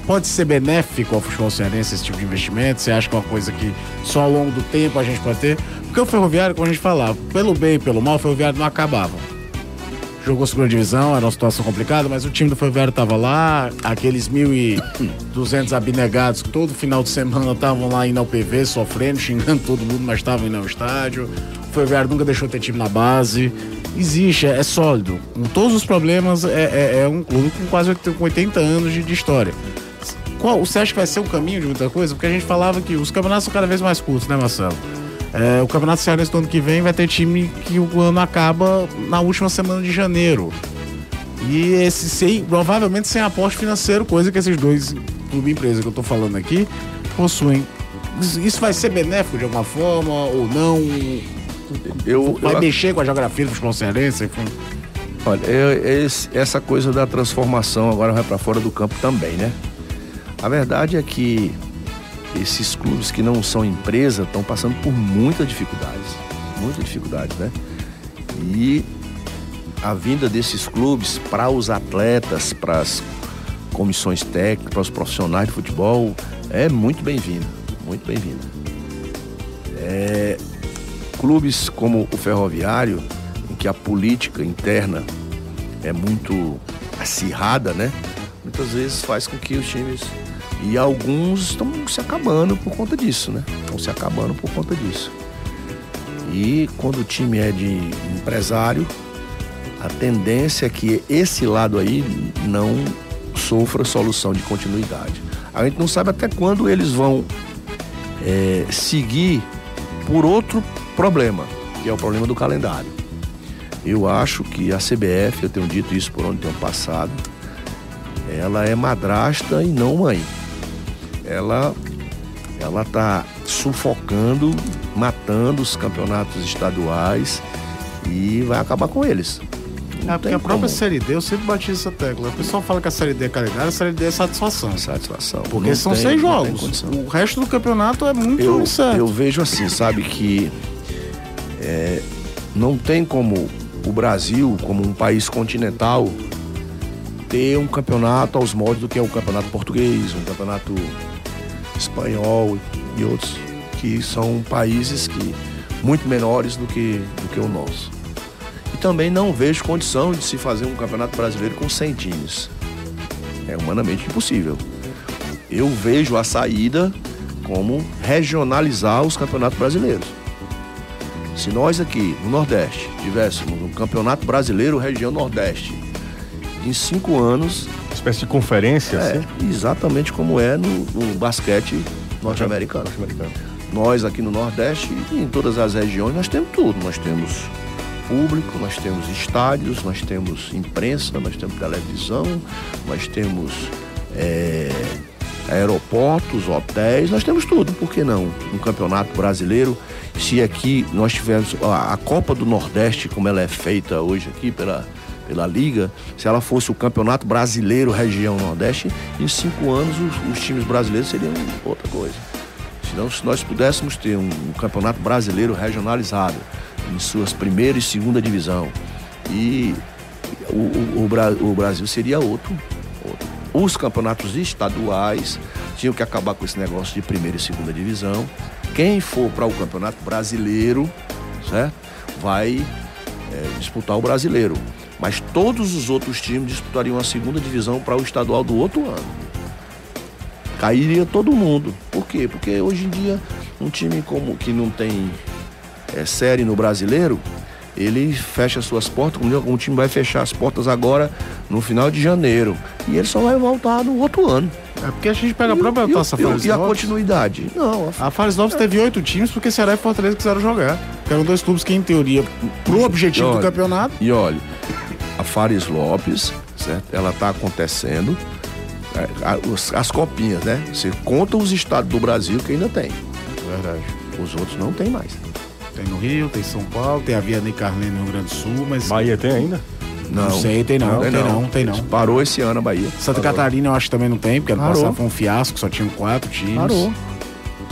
Pode ser benéfico ao futebol cearense esse tipo de investimento? Você acha que é uma coisa que só ao longo do tempo a gente pode ter? Porque o Ferroviário, como a gente falava, pelo bem e pelo mal, o Ferroviário não acabava. Jogou segunda divisão, era uma situação complicada, mas o time do Ferroviário estava lá, aqueles 1.200 abnegados que todo final de semana estavam lá indo ao PV, sofrendo, xingando todo mundo, mas estavam indo ao estádio. O Ferroviário nunca deixou de ter time na base. Existe, é sólido. Com todos os problemas, é um clube com quase 80 anos de história. Você acha que vai ser um caminho de muita coisa? Porque a gente falava que os campeonatos são cada vez mais curtos, né, Marcelo? O Campeonato Cearense do ano que vem vai ter time que o ano acaba na última semana de janeiro. E provavelmente sem aporte financeiro, coisa que esses dois clubes empresas que eu tô falando aqui possuem. Isso vai ser benéfico de alguma forma ou não? Vai mexer com a geografia do futebol cearense? Olha, essa coisa da transformação agora vai para fora do campo também, né? A verdade é que esses clubes que não são empresa estão passando por muitas dificuldades, né? E a vinda desses clubes para os atletas, para as comissões técnicas, para os profissionais de futebol é muito bem-vinda, muito bem-vinda. Clubes como o Ferroviário, em que a política interna é muito acirrada, né? Muitas vezes faz com que os times... E alguns estão se acabando por conta disso, né? E quando o time é de empresário, a tendência é que esse lado aí não sofra solução de continuidade. A gente não sabe até quando eles vão seguir por outro problema, que é o problema do calendário. Eu acho que a CBF, eu tenho dito isso por onde tenho passado, ela é madrasta e não mãe. Ela tá sufocando, matando os campeonatos estaduais e vai acabar com eles. Porque a própria Série D, eu sempre bati essa tecla. O pessoal fala que a Série D é calendário, a Série D é satisfação. Porque são 6 jogos. O resto do campeonato é muito incerto. Eu vejo assim, sabe, que não tem como o Brasil, como um país continental, ter um campeonato aos moldes do que é o campeonato português, um campeonato espanhol e outros, que são países muito menores do que o nosso. E também não vejo condição de se fazer um campeonato brasileiro com 100 times. É humanamente impossível. Eu vejo a saída como regionalizar os campeonatos brasileiros. Se nós aqui no Nordeste tivéssemos um campeonato brasileiro região Nordeste, em 5 anos... Uma espécie de conferência, assim? Exatamente como é no basquete norte-americano. Nós aqui no Nordeste e em todas as regiões nós temos tudo. Nós temos público, nós temos estádios, nós temos imprensa, nós temos televisão, nós temos aeroportos, hotéis, nós temos tudo. Por que não um campeonato brasileiro? Se aqui nós tivermos a Copa do Nordeste, como ela é feita hoje aqui pela Liga, se ela fosse o Campeonato Brasileiro Região Nordeste, em 5 anos os times brasileiros seriam outra coisa. Se nós pudéssemos ter um campeonato brasileiro regionalizado em suas primeira e segunda divisão, e o Brasil seria outro. Os campeonatos estaduais tinham que acabar com esse negócio de primeira e segunda divisão. Quem for para o campeonato brasileiro, certo? Vai disputar o brasileiro. Mas todos os outros times disputariam a segunda divisão para o estadual do outro ano. Cairia todo mundo. Por quê? Porque hoje em dia um time que não tem série no brasileiro, ele fecha suas portas, como o time vai fechar as portas agora no final de janeiro. E ele só vai voltar no outro ano. É porque a gente pega a própria Taça Fares Lopes. E a continuidade? Não. A Fares Lopes teve 8 times porque Ceará e Fortaleza quiseram jogar. Que eram 2 clubes que, em teoria, pro objetivo do campeonato... E olha, a Fares Lopes, certo? Ela tá acontecendo... As copinhas, né? Você conta os estados do Brasil que ainda tem. Verdade. Os outros não tem mais. Tem no Rio, tem em São Paulo, tem a Vianney Carlene no Rio Grande do Sul, mas... Bahia tem ainda? Não sei, tem não. Parou esse ano a Bahia. Santa Catarina eu acho que também não tem, porque ano passado foi um fiasco, só tinham 4 times. Parou.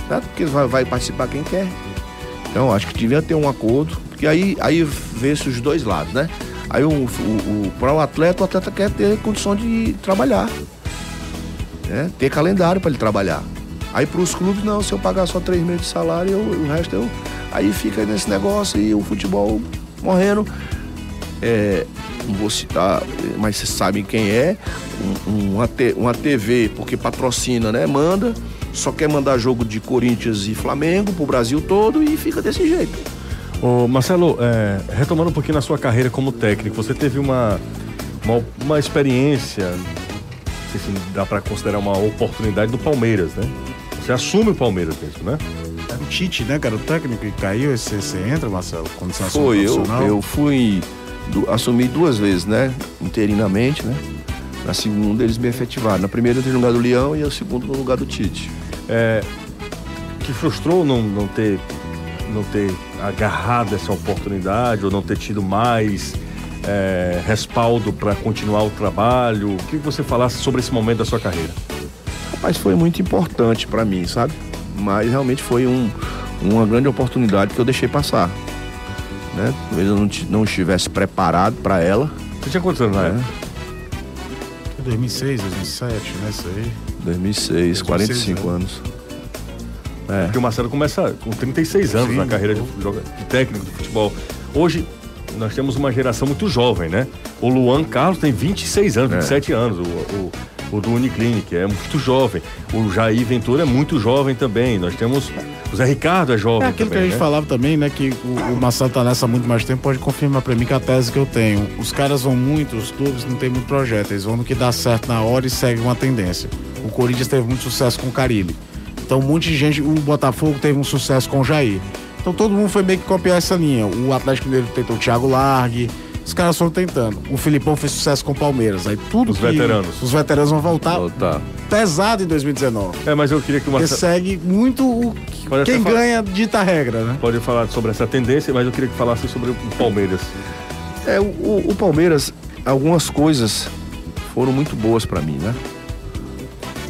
Porque vai participar quem quer. Então, acho que devia ter um acordo, porque aí vê-se os dois lados, né? Aí para o atleta quer ter condição de trabalhar. Né? Ter calendário para ele trabalhar. Aí para os clubes, não, se eu pagar só 3 meses de salário, o resto eu... Aí fica nesse negócio e o futebol morrendo. Não vou citar, mas vocês sabem quem é. Uma TV, porque patrocina, né? Manda, só quer mandar jogo de Corinthians e Flamengo pro Brasil todo e fica desse jeito. Ô Marcelo, retomando um pouquinho na sua carreira como técnico, você teve uma experiência, não sei se dá para considerar uma oportunidade no Palmeiras, né? Você assume o Palmeiras mesmo, né? Era o Tite, né, cara? O técnico que caiu, você entra, Marcelo? Quando você foi, eu fui... assumi 2 vezes, né? Interinamente, né? Na segunda eles me efetivaram. Na primeira eu entrei no lugar do Leão e na segunda no lugar do Tite. Que frustrou não ter agarrado essa oportunidade ou não ter tido mais respaldo para continuar o trabalho? O que você falasse sobre esse momento da sua carreira? Rapaz, foi muito importante para mim, sabe? Mas realmente foi uma grande oportunidade que eu deixei passar. Né? Talvez eu não estivesse preparado para ela. Você tinha quantos anos na época? 2006, 2007, né? Isso aí. 2006, 45 anos. Porque o Marcelo começa com 36 anos na carreira de técnico de futebol. Hoje, nós temos uma geração muito jovem, né? O Luan Carlos tem 26 anos, 27 anos. O do Uniclinic é muito jovem. O Jair Ventura é muito jovem também. Nós temos... O Zé Ricardo é jovem também, aquilo que a gente falava também, né? Que o Marcelo tá nessa há muito mais tempo, pode confirmar pra mim que a tese que eu tenho. Os caras vão muito, os clubes não tem muito projeto. Eles vão no que dá certo na hora e seguem uma tendência. O Corinthians teve muito sucesso com o Carille. Então um monte de gente... O Botafogo teve um sucesso com o Jair. Então todo mundo foi meio que copiar essa linha. O Atlético Mineiro tentou o Thiago Largue. Os caras foram tentando. O Filipão fez sucesso com o Palmeiras. Aí tudo os veteranos vão voltar pesado em 2019. Mas eu queria que o Marcelo... Porque segue muito quem ganha dita a regra, né? Pode falar sobre essa tendência, mas eu queria que falasse sobre o Palmeiras. O Palmeiras, algumas coisas foram muito boas pra mim, né?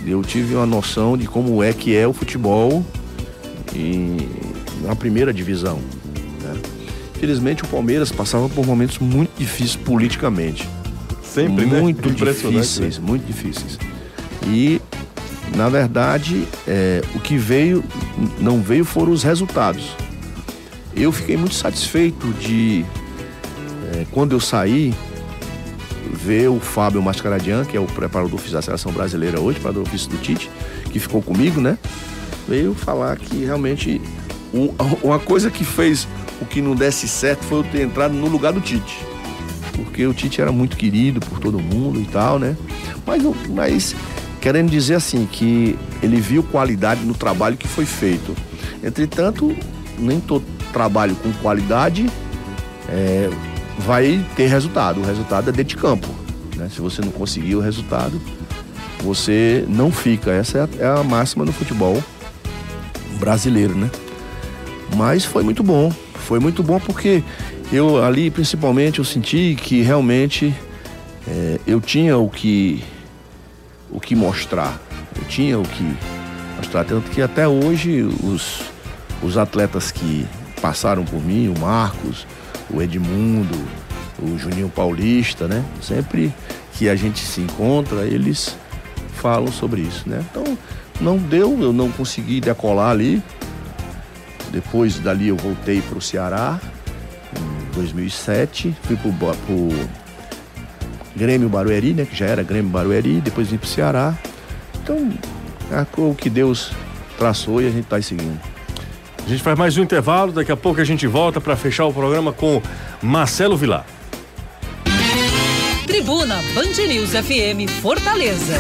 Eu tive uma noção de como é que é o futebol na primeira divisão. Infelizmente o Palmeiras passava por momentos muito difíceis politicamente. Sempre, muito né? Difíceis, muito difíceis. E, na verdade, o que não veio foram os resultados. Eu fiquei muito satisfeito de, quando eu saí, ver o Fábio Mascaradian, que é o preparador físico da seleção brasileira hoje, preparador físico do Tite, que ficou comigo, né? Veio falar que realmente uma coisa que fez o que não desse certo foi eu ter entrado no lugar do Tite. Porque o Tite era muito querido por todo mundo e tal, né? Mas querendo dizer assim, que ele viu qualidade no trabalho que foi feito. Entretanto, nem todo trabalho com qualidade vai ter resultado. O resultado é dentro de campo, né? Se você não conseguir o resultado, você não fica. Essa é a máxima no futebol brasileiro, né? Mas foi muito bom. Foi muito bom porque eu ali, principalmente, eu senti que realmente eu tinha o que mostrar. Eu tinha a mostrar. Tanto que até hoje os atletas que passaram por mim, o Marcos, o Edmundo, o Juninho Paulista, né? Sempre que a gente se encontra, eles falam sobre isso, né? Então, não deu, eu não consegui decolar ali. Depois dali eu voltei para o Ceará, em 2007, fui pro Grêmio Barueri, né? Que já era Grêmio Barueri, depois vim pro Ceará. Então, é o que Deus traçou e a gente tá aí seguindo. A gente faz mais um intervalo, daqui a pouco a gente volta para fechar o programa com Marcelo Vilar. Tribuna Band News FM Fortaleza.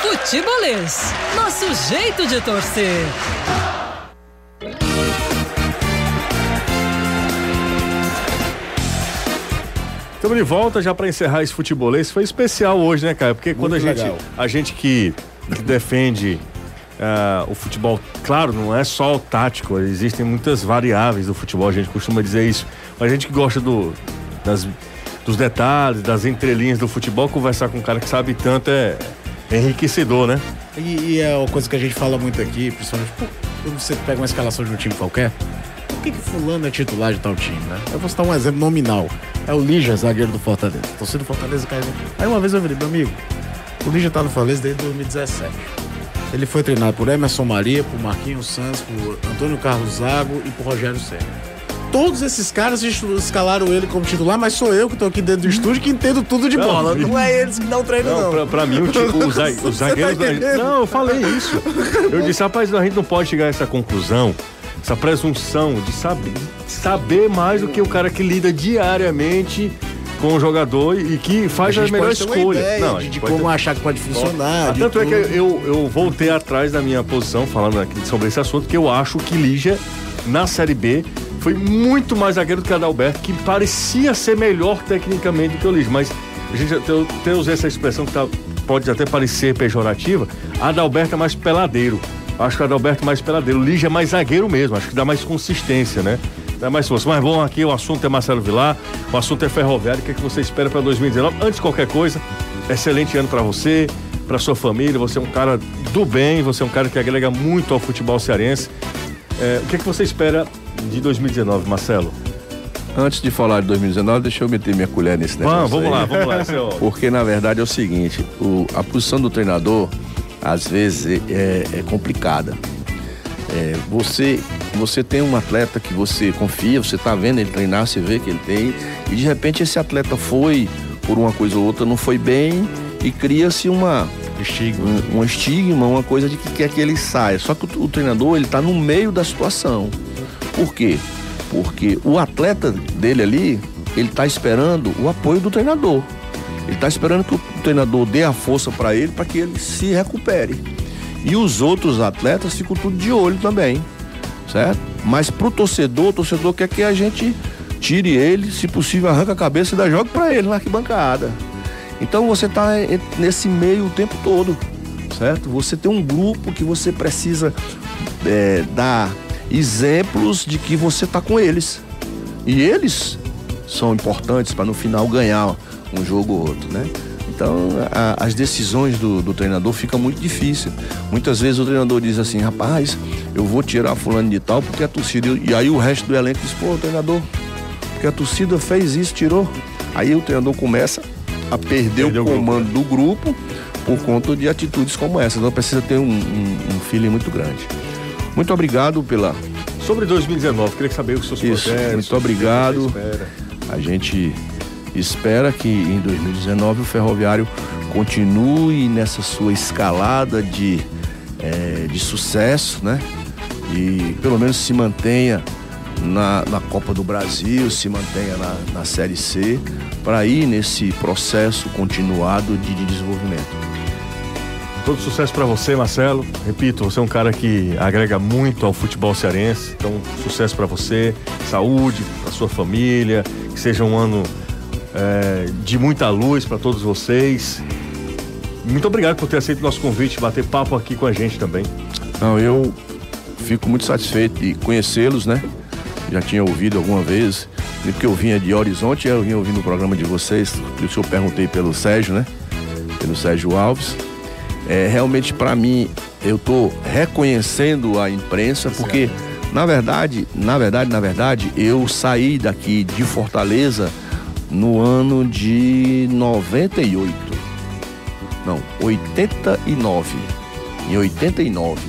Futebolês, nosso jeito de torcer. Estamos de volta já para encerrar esse futebolês. Foi especial hoje, né, Caio? Porque quando a gente que defende o futebol, claro, não é só o tático, existem muitas variáveis do futebol, a gente costuma dizer isso. Mas a gente que gosta dos detalhes, das entrelinhas do futebol, conversar com um cara que sabe tanto é enriquecedor, né? E é uma coisa que a gente fala muito aqui, principalmente quando você pega uma escalação de um time qualquer, por que fulano é titular de tal time, né? Eu vou citar um exemplo nominal. É o Lígia, zagueiro do Fortaleza. Torcida do Fortaleza caiu. Aí uma vez eu falei, meu amigo, o Lígia tá no Fortaleza desde 2017. Ele foi treinado por Emerson Maria, por Marquinhos Santos, por Antônio Carlos Zago e por Rogério Ceni. Todos esses caras escalaram ele como titular, mas sou eu que tô aqui dentro do estúdio que entendo tudo de bola. Não é eles que dão o treino, não. Pra mim, os zagueiros... Não, eu falei isso. Eu disse, rapaz, a gente não pode chegar a essa conclusão, essa presunção de saber mais do que o cara que lida diariamente com o jogador e que faz a melhor escolha. Não, de como achar que pode funcionar. Tanto é que eu voltei atrás da minha posição, falando aqui sobre esse assunto, que eu acho que Lígia, na Série B, foi muito mais zagueiro do que Adalberto, que parecia ser melhor tecnicamente do que o Lígia. Mas a gente até usei essa expressão que pode até parecer pejorativa. Adalberto é mais peladeiro. Acho que o Adalberto é mais peladeiro. O Lígia é mais zagueiro mesmo. Acho que dá mais consistência, né? Dá mais força. Mas bom, aqui o assunto é Marcelo Vilar, o assunto é Ferroviário. O que é que você espera para 2019? Antes de qualquer coisa, excelente ano para você, para sua família. Você é um cara do bem, você é um cara que agrega muito ao futebol cearense. O que é que você espera de 2019, Marcelo? Antes de falar de 2019, deixa eu meter minha colher nesse negócio. Vamos lá. Porque na verdade é o seguinte, a posição do treinador às vezes é complicada. Você tem um atleta que você confia, você tá vendo ele treinar, você vê que ele tem, e de repente esse atleta foi, por uma coisa ou outra, não foi bem, e cria-se um estigma, uma coisa de que quer que ele saia. Só que o treinador, ele tá no meio da situação. Por quê? Porque o atleta dele ali, ele tá esperando o apoio do treinador. Ele tá esperando que o treinador dê a força para ele, para que ele se recupere. E os outros atletas ficam tudo de olho também, certo? Mas pro torcedor, o torcedor quer que a gente tire ele, se possível arranca a cabeça e dá jogo para ele na arquibancada. Então você tá nesse meio o tempo todo, certo? Você tem um grupo que você precisa dar exemplos de que você tá com eles. E eles são importantes para no final ganhar um jogo ou outro, né? Então, as decisões do treinador ficam muito difíceis. Muitas vezes o treinador diz assim, rapaz, eu vou tirar fulano de tal porque a torcida... E aí o resto do elenco diz, pô, treinador, porque a torcida fez isso, tirou. Aí o treinador começa a perder o comando do grupo por conta de atitudes como essa. Então precisa ter um feeling muito grande. Muito obrigado pela... Sobre 2019, queria saber os seus projetos. Muito obrigado. A gente espera que em 2019 o Ferroviário continue nessa sua escalada de sucesso, né? E pelo menos se mantenha na Copa do Brasil, se mantenha na Série C, para ir nesse processo continuado de desenvolvimento. Todo sucesso para você, Marcelo. Repito, você é um cara que agrega muito ao futebol cearense. Então, sucesso para você, saúde para sua família, que seja um ano de muita luz para todos vocês. Muito obrigado por ter aceito o nosso convite, bater papo aqui com a gente também. Não, eu fico muito satisfeito de conhecê-los, né? Já tinha ouvido alguma vez, porque eu vinha de Horizonte, eu vinha ouvindo o programa de vocês, por isso eu perguntei pelo Sérgio, né? pelo Sérgio Alves. Realmente, para mim, eu tô reconhecendo a imprensa, porque na verdade, eu saí daqui de Fortaleza no ano de 89. Não, 89. Em 89.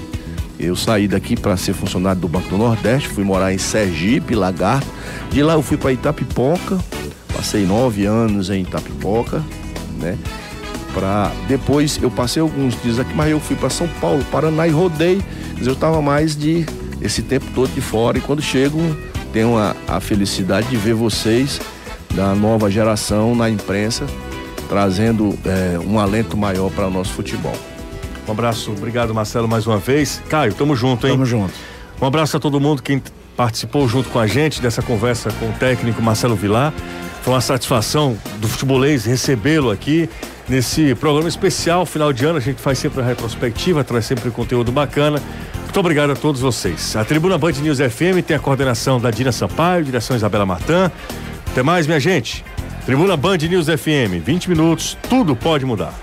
Eu saí daqui para ser funcionário do Banco do Nordeste, fui morar em Sergipe, Lagarto. De lá eu fui para Itapipoca, passei 9 anos em Itapipoca, né? Depois eu passei alguns dias aqui, mas eu fui para São Paulo, Paraná e rodei. Mas eu estava mais esse tempo todo de fora, e quando chego tenho a felicidade de ver vocês da nova geração na imprensa trazendo um alento maior para o nosso futebol. Um abraço, obrigado Marcelo mais uma vez. Caio, tamo junto, hein? Tamo junto. Um abraço a todo mundo que participou junto com a gente dessa conversa com o técnico Marcelo Vilar. Foi uma satisfação do futebolês recebê-lo aqui nesse programa especial, final de ano. A gente faz sempre a retrospectiva, traz sempre conteúdo bacana. Muito obrigado a todos vocês. A Tribuna Band News FM tem a coordenação da Dina Sampaio, direção Isabela Martã. Até mais, minha gente. Tribuna Band News FM, 20 minutos, tudo pode mudar.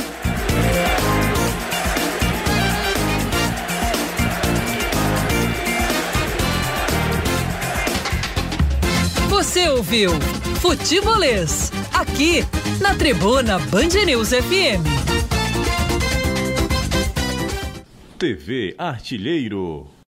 Você ouviu Futebolês, aqui na Tribuna Band News FM. TV Artilheiro.